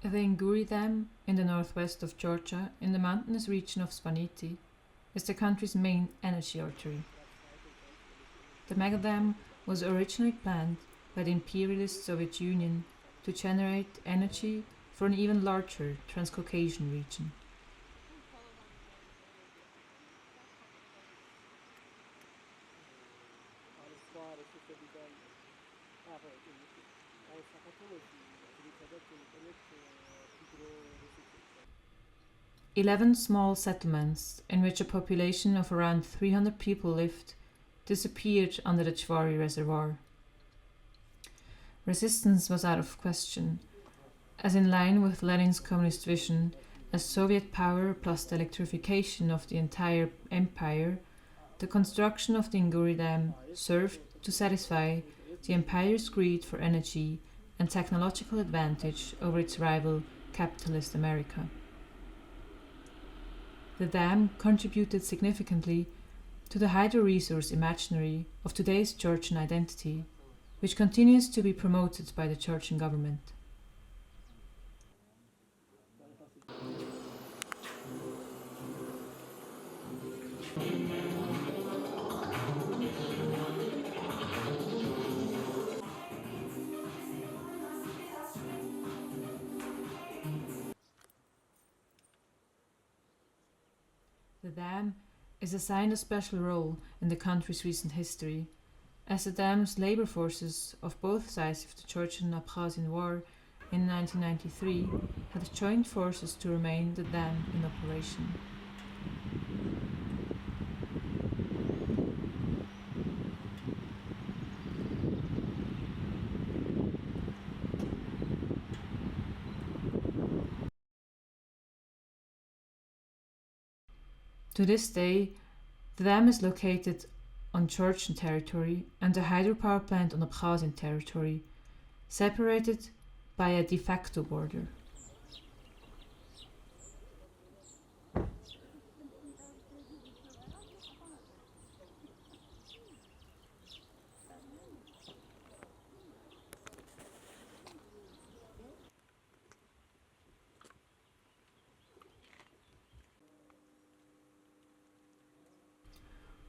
The Inguri Dam, in the northwest of Georgia, in the mountainous region of Spaniti, is the country's main energy artery. The megadam was originally planned by the imperialist Soviet Union to generate energy for an even larger Transcaucasian region. "11 small settlements, in which a population of around 300 people lived, disappeared under the Chvari Reservoir. Resistance was out of question, as in line with Lenin's communist vision, as Soviet power plus the electrification of the entire empire, the construction of the Inguri Dam served to satisfy the empire's greed for energy and technological advantage over its rival, capitalist America. The dam contributed significantly to the hydro-resource imaginary of today's Georgian identity, which continues to be promoted by the Georgian government. The dam is assigned a special role in the country's recent history, as the dam's labor forces of both sides of the Georgian-Abkhazian War in 1993 had joined forces to remain the dam in operation. To this day, the dam is located on Georgian territory and the hydropower plant on Abkhazian territory, separated by a de facto border.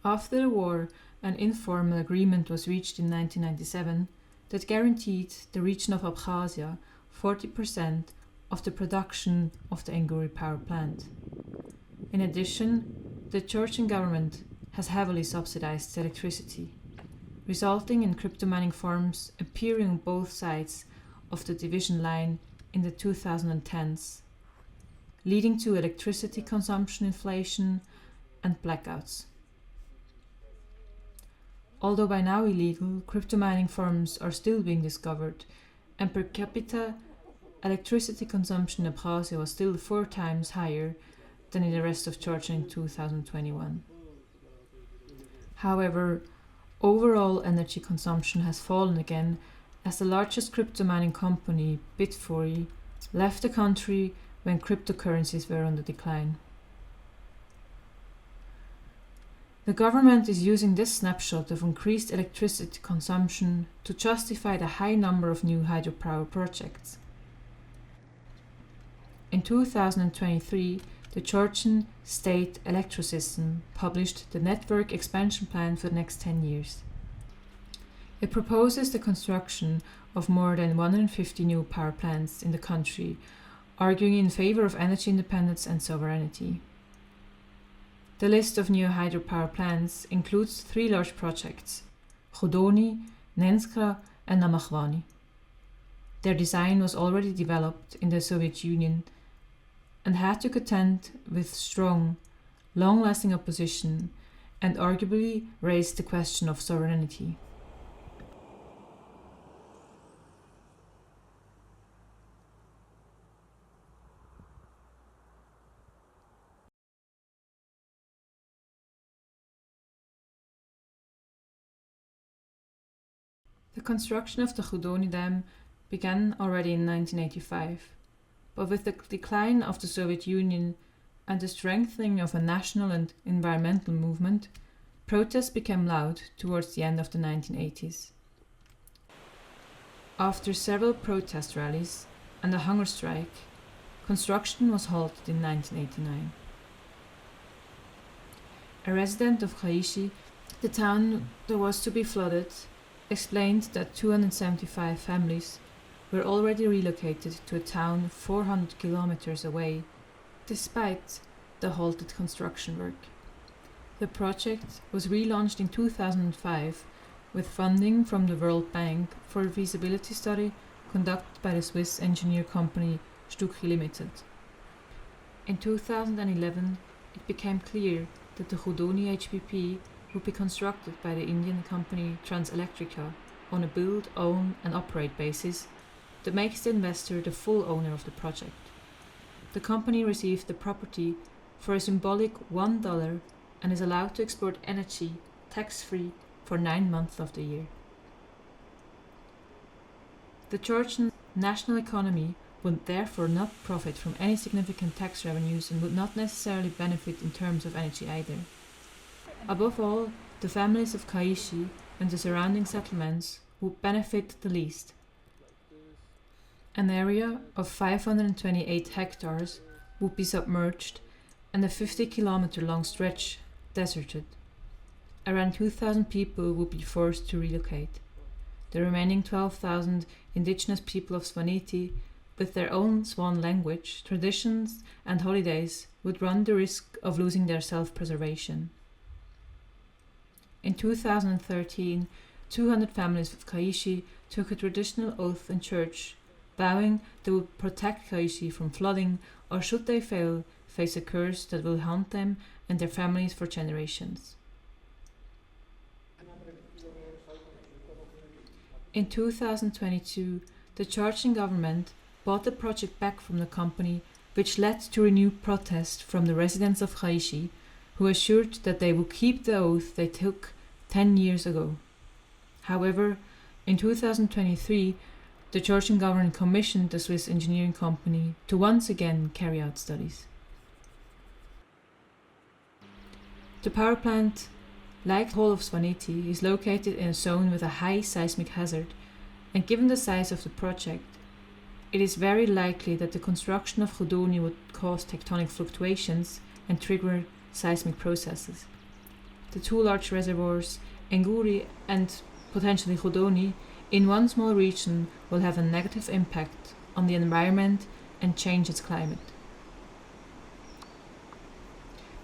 After the war, an informal agreement was reached in 1997 that guaranteed the region of Abkhazia 40% of the production of the Inguri power plant. In addition, the Georgian government has heavily subsidized electricity, resulting in crypto-mining farms appearing on both sides of the division line in the 2010s, leading to electricity consumption inflation and blackouts. Although by now illegal, crypto-mining farms are still being discovered, and per capita electricity consumption in Abkhazia was still 4 times higher than in the rest of Georgia in 2021. However, overall energy consumption has fallen again as the largest crypto-mining company, Bitfuri, left the country when cryptocurrencies were on the decline. The government is using this snapshot of increased electricity consumption to justify the high number of new hydropower projects. In 2023, the Georgian State Electrosystem published the network expansion plan for the next 10 years. It proposes the construction of more than 150 new power plants in the country, arguing in favor of energy independence and sovereignty. The list of new hydropower plants includes 3 large projects: Khudoni, Nenskra and Namakhvani. Their design was already developed in the Soviet Union and had to contend with strong, long-lasting opposition and arguably raised the question of sovereignty. The construction of the Khudoni Dam began already in 1985, but with the decline of the Soviet Union and the strengthening of a national and environmental movement, protests became loud towards the end of the 1980s. After several protest rallies, and a hunger strike, construction was halted in 1989. A resident of Kaishi, the town that was to be flooded, explained that 275 families were already relocated to a town 400 kilometers away, despite the halted construction work. The project was relaunched in 2005 with funding from the World Bank for a feasibility study conducted by the Swiss engineer company Stucki Limited. In 2011, it became clear that the Khudoni HPP would be constructed by the Indian company Transelectrica on a build, own and operate basis that makes the investor the full owner of the project. The company received the property for a symbolic $1 and is allowed to export energy tax-free for 9 months of the year. The Georgian national economy would therefore not profit from any significant tax revenues and would not necessarily benefit in terms of energy either. Above all, the families of Kaishi and the surrounding settlements would benefit the least. An area of 528 hectares would be submerged and a 50-kilometer long stretch deserted. Around 2,000 people would be forced to relocate. The remaining 12,000 indigenous people of Svaneti, with their own Swan language, traditions and holidays, would run the risk of losing their self-preservation. In 2013, 200 families of Kaishi took a traditional oath in church, vowing they would protect Kaishi from flooding, or should they fail, face a curse that will haunt them and their families for generations. In 2022, the Georgian government bought the project back from the company, which led to renewed protest from the residents of Kaishi, who assured that they would keep the oath they took 10 years ago. However, in 2023, the Georgian government commissioned the Swiss engineering company to once again carry out studies. The power plant, like the whole of Svaneti, is located in a zone with a high seismic hazard, and given the size of the project, it is very likely that the construction of Khudoni would cause tectonic fluctuations and trigger seismic processes. The two large reservoirs, Enguri and potentially Khudoni, in one small region will have a negative impact on the environment and change its climate.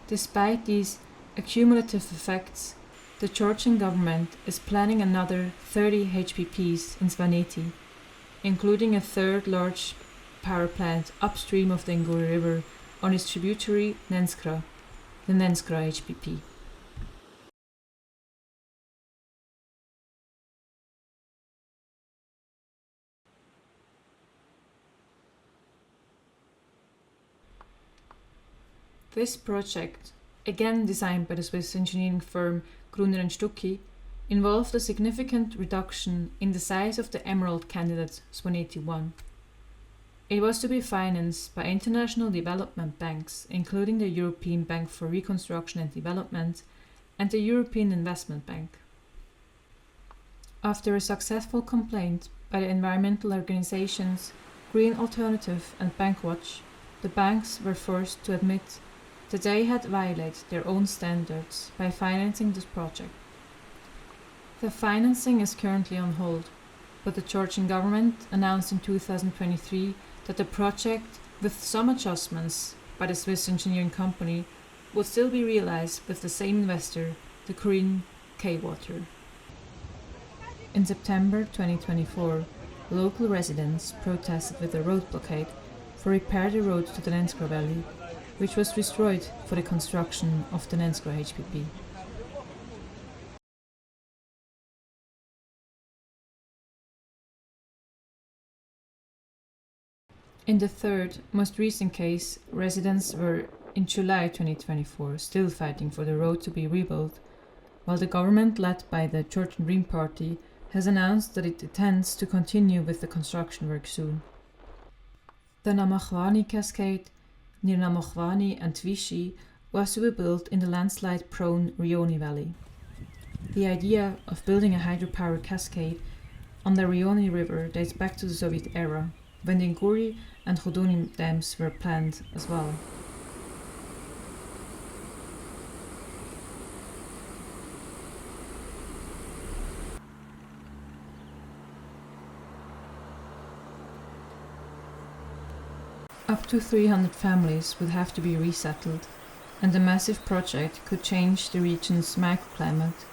Despite these accumulative effects, the Georgian government is planning another 30 HPPs in Svaneti, including a third large power plant upstream of the Enguri River on its tributary Nenskra, the Nenskra HPP. This project, again designed by the Swiss engineering firm Gruner and Stucki, involved a significant reduction in the size of the emerald candidate Svaneti 1. It was to be financed by international development banks, including the European Bank for Reconstruction and Development and the European Investment Bank. After a successful complaint by the environmental organizations Green Alternative and Bankwatch, the banks were forced to admit that they had violated their own standards by financing this project. The financing is currently on hold, but the Georgian government announced in 2023 that the project, with some adjustments by the Swiss engineering company, would still be realized with the same investor, the Korean K-Water. In September 2024, local residents protested with a road blockade for repair the road to the Nenskra Valley, which was destroyed for the construction of the Nenskra HPP. In the third, most recent case, residents were, in July 2024, still fighting for the road to be rebuilt, while the government, led by the Georgian Green Party, has announced that it intends to continue with the construction work soon. The Namakhvani cascade near Namakhvani and Vichy was to be built in the landslide-prone Rioni Valley. The idea of building a hydropower cascade on the Rioni River dates back to the Soviet era, when the Nguri and Khudoni dams were planned as well. Up to 300 families would have to be resettled, and the massive project could change the region's microclimate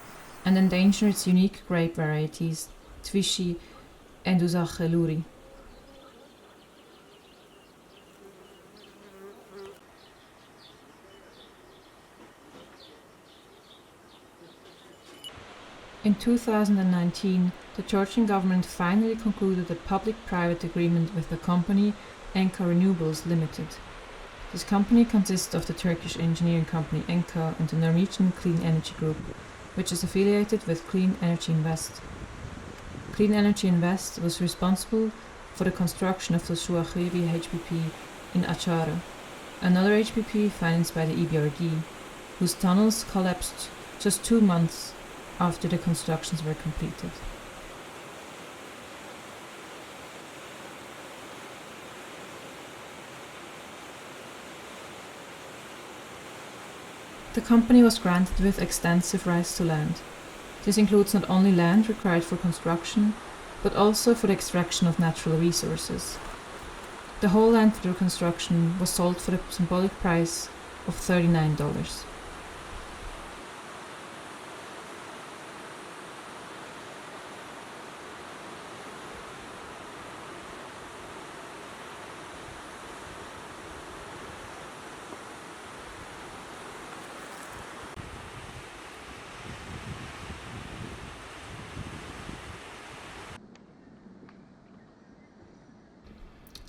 and endanger its unique grape varieties, Twishi and Uzakheluri. In 2019, the Georgian government finally concluded a public-private agreement with the company Enka Renewables Limited. This company consists of the Turkish engineering company Enka and the Norwegian Clean Energy Group, which is affiliated with Clean Energy Invest. Clean Energy Invest was responsible for the construction of the Shuakhiri HPP in Achara, another HPP financed by the EBRD, whose tunnels collapsed just 2 months after the constructions were completed. The company was granted with extensive rights to land. This includes not only land required for construction, but also for the extraction of natural resources. The whole land for the construction was sold for the symbolic price of $39.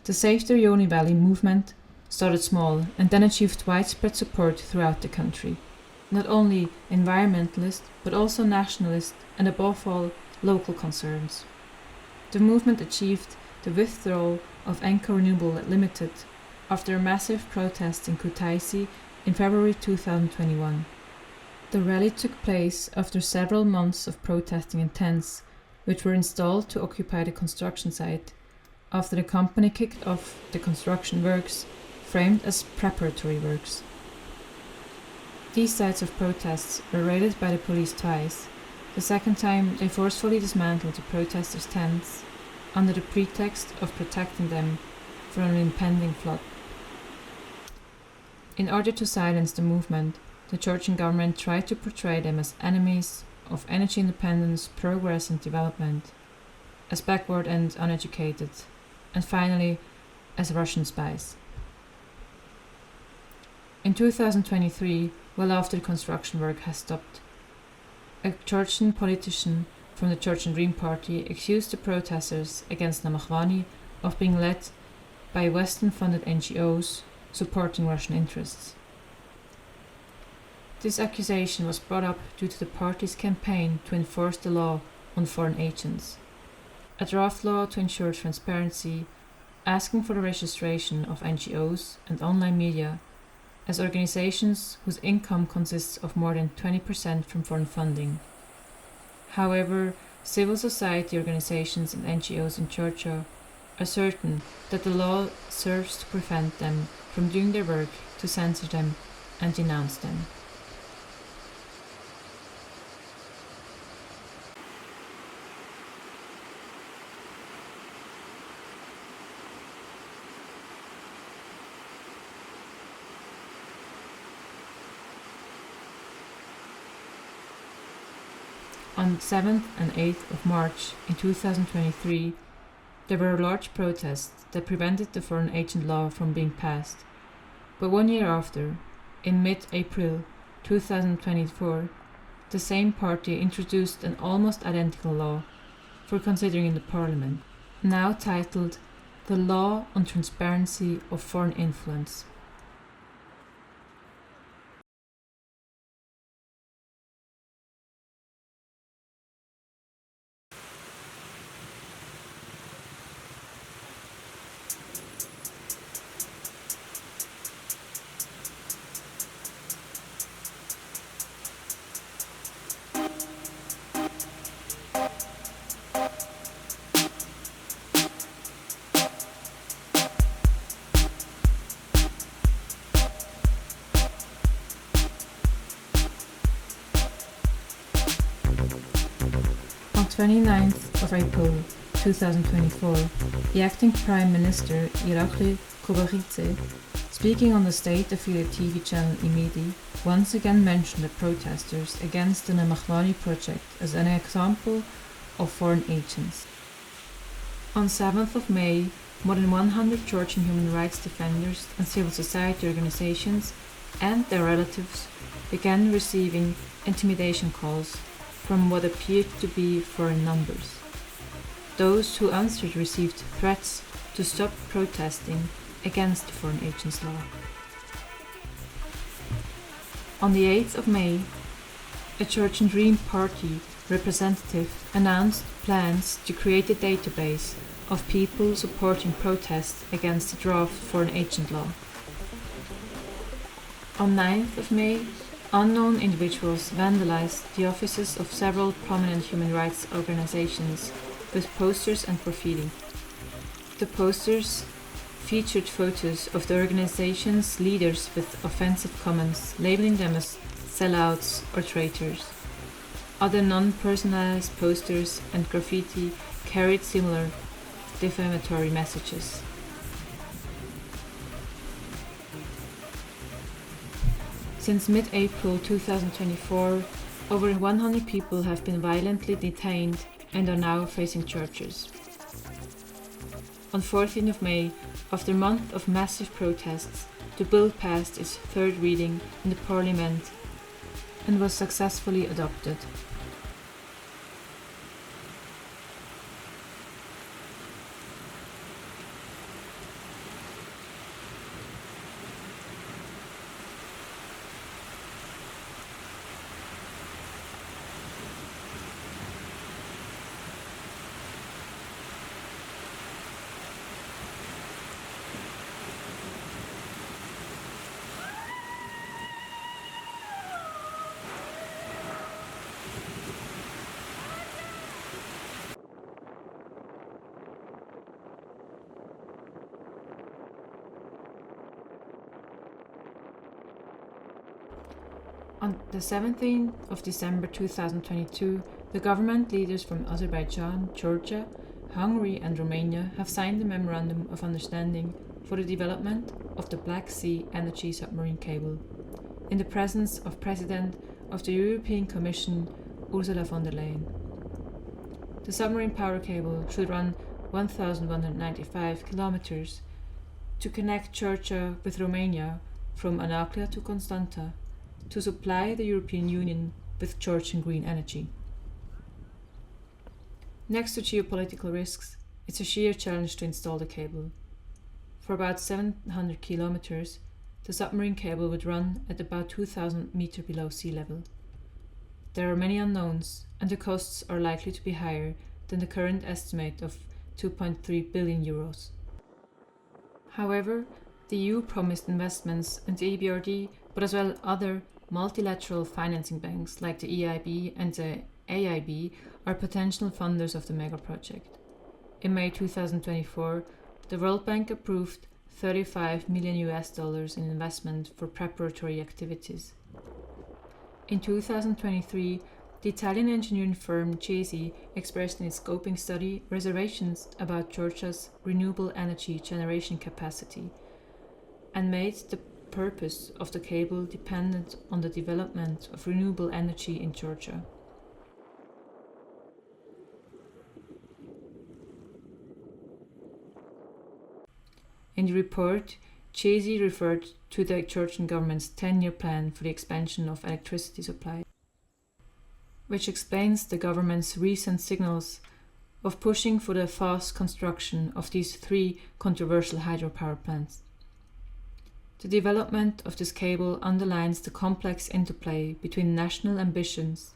The Save the Rioni Valley movement started small and then achieved widespread support throughout the country. Not only environmentalist, but also nationalist and above all, local concerns. The movement achieved the withdrawal of Enka Renewable Limited after a massive protest in Kutaisi in February 2021. The rally took place after several months of protesting in tents, which were installed to occupy the construction site, after the company kicked off the construction works, framed as preparatory works. These sites of protests were raided by the police twice. The second time, they forcefully dismantled the protesters' tents under the pretext of protecting them from an impending flood. In order to silence the movement, the Georgian government tried to portray them as enemies of energy independence, progress and development, as backward and uneducated, and finally, as Russian spies. In 2023, well after the construction work has stopped, a Georgian politician from the Georgian Dream Party accused the protesters against Namakhvani of being led by Western-funded NGOs supporting Russian interests. This accusation was brought up due to the party's campaign to enforce the law on foreign agents, a draft law to ensure transparency, asking for the registration of NGOs and online media as organizations whose income consists of more than 20% from foreign funding. However, civil society organizations and NGOs in Georgia are certain that the law serves to prevent them from doing their work, to censor them and denounce them. On 7th and 8th of March in 2023, there were large protests that prevented the foreign agent law from being passed. But 1 year after, in mid-April 2024, the same party introduced an almost identical law for considering in the parliament, now titled The Law on Transparency of Foreign Influence. 29th of April 2024, the acting Prime Minister Irakli Kobaridze, speaking on the state-affiliate TV channel EBRD, once again mentioned the protesters against the Namakhvani project as an example of foreign agents. On 7th of May, more than 100 Georgian human rights defenders and civil society organizations and their relatives began receiving intimidation calls from what appeared to be foreign numbers. Those who answered received threats to stop protesting against the foreign agents law. On the 8th of May, a Georgian Dream Party representative announced plans to create a database of people supporting protests against the draft foreign agent law. On 9th of May, unknown individuals vandalized the offices of several prominent human rights organizations with posters and graffiti. The posters featured photos of the organization's leaders with offensive comments, labeling them as sellouts or traitors. Other non-personalized posters and graffiti carried similar defamatory messages. Since mid-April 2024, over 100 people have been violently detained and are now facing charges. On 14th of May, after a month of massive protests, the bill passed its third reading in the parliament and was successfully adopted. On the 17th of December 2022, the government leaders from Azerbaijan, Georgia, Hungary and Romania have signed a Memorandum of Understanding for the development of the Black Sea Energy Submarine Cable, in the presence of President of the European Commission Ursula von der Leyen. The submarine power cable should run 1,195 kilometers to connect Georgia with Romania from Anaklia to Constanta, to supply the European Union with Georgian green energy. Next to geopolitical risks, it's a sheer challenge to install the cable. For about 700 kilometers, the submarine cable would run at about 2,000 meters below sea level. There are many unknowns, and the costs are likely to be higher than the current estimate of 2.3 billion euros. However, the EU promised investments, and the EBRD, but as well other multilateral financing banks like the EIB and the AIB, are potential funders of the mega project. In May 2024, the World Bank approved $35 million in investment for preparatory activities. In 2023, the Italian engineering firm CESI expressed in its scoping study reservations about Georgia's renewable energy generation capacity and made the purpose of the cable dependent on the development of renewable energy in Georgia. In the report, CESI referred to the Georgian government's 10-year plan for the expansion of electricity supply, which explains the government's recent signals of pushing for the fast construction of these three controversial hydropower plants. The development of this cable underlines the complex interplay between national ambitions,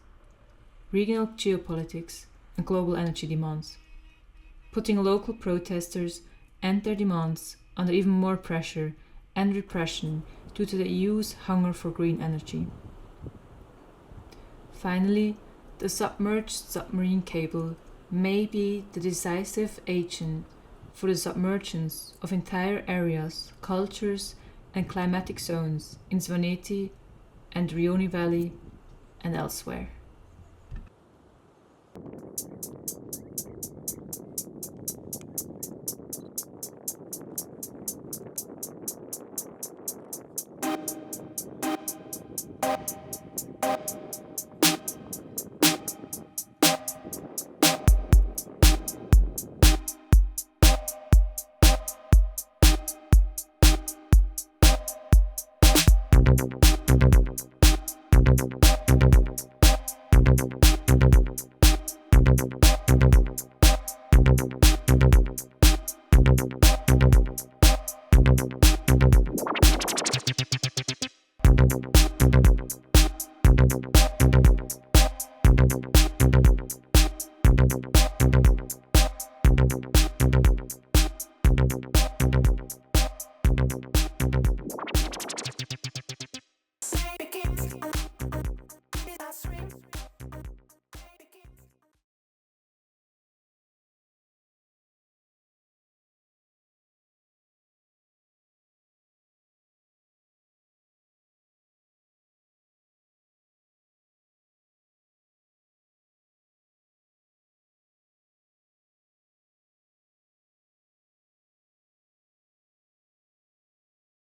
regional geopolitics, and global energy demands, putting local protesters and their demands under even more pressure and repression due to the EU's hunger for green energy. Finally, the submerged submarine cable may be the decisive agent for the submergence of entire areas, cultures, and climatic zones in Svaneti and Rioni Valley and elsewhere.